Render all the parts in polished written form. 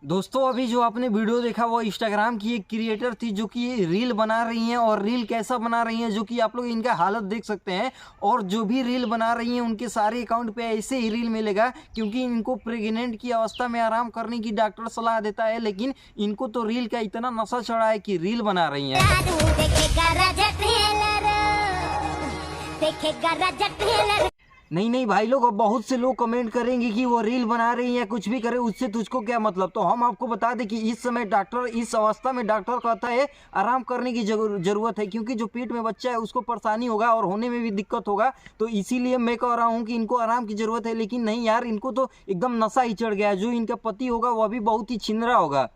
दोस्तों अभी जो आपने वीडियो देखा वो इंस्टाग्राम की एक क्रिएटर थी जो कि रील बना रही हैं, और रील कैसा बना रही हैं जो कि आप लोग इनका हालत देख सकते हैं। और जो भी रील बना रही हैं उनके सारे अकाउंट पे ऐसे ही रील मिलेगा, क्योंकि इनको प्रेग्नेंट की अवस्था में आराम करने की डॉक्टर सलाह देता है, लेकिन इनको तो रील का इतना नशा चढ़ा है कि रील बना रही हैं। नहीं भाई लोग, अब बहुत से लोग कमेंट करेंगे कि वो रील बना रही है, कुछ भी करे उससे तुझको क्या मतलब। तो हम आपको बता दें कि इस समय डॉक्टर, इस अवस्था में डॉक्टर कहता है आराम करने की जरूरत है, क्योंकि जो पेट में बच्चा है उसको परेशानी होगा और होने में भी दिक्कत होगा। तो इसीलिए मैं कह रहा हूँ कि इनको आराम की जरूरत है। लेकिन नहीं यार, इनको तो एकदम नशा ही चढ़ गया है। जो इनका पति होगा वह भी बहुत ही छिंदरा होगा।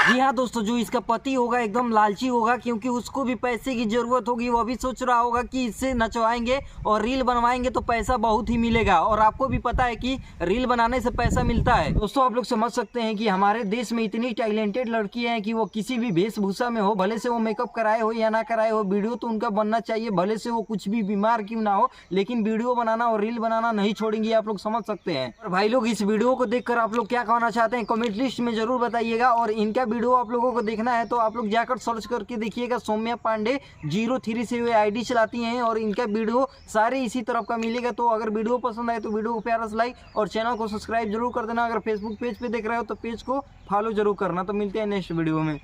जी हाँ दोस्तों, जो इसका पति होगा एकदम लालची होगा, क्योंकि उसको भी पैसे की जरूरत होगी। वो भी सोच रहा होगा कि इससे नचवाएंगे और रील बनवाएंगे तो पैसा बहुत ही मिलेगा। और आपको भी पता है कि रील बनाने से पैसा मिलता है। दोस्तों आप लोग समझ सकते हैं कि हमारे देश में इतनी टैलेंटेड लड़कियां हैं कि वो किसी भी वेशभूषा में हो, भले से वो मेकअप कराए हो या ना कराए हो, वीडियो तो उनका बनना चाहिए, भले से वो कुछ भी बीमार क्यों ना हो, लेकिन वीडियो बनाना और रील बनाना नहीं छोड़ेंगी। आप लोग समझ सकते हैं। और भाई लोग, इस वीडियो को देखकर आप लोग क्या कहना चाहते हैं कमेंट लिस्ट में जरूर बताइएगा। और इनका वीडियो आप लोगों को देखना है तो आप लोग जाकर सर्च करके देखिएगा। सौम्या पांडे 03 से वे आईडी चलाती हैं और इनका वीडियो सारे इसी तरफ का मिलेगा। तो अगर वीडियो पसंद आए तो वीडियो को प्यारा सा लाइक और चैनल को सब्सक्राइब जरूर कर देना। अगर फेसबुक पेज पे देख रहे हो तो पेज को फॉलो जरूर करना। तो मिलते हैं नेक्स्ट वीडियो में।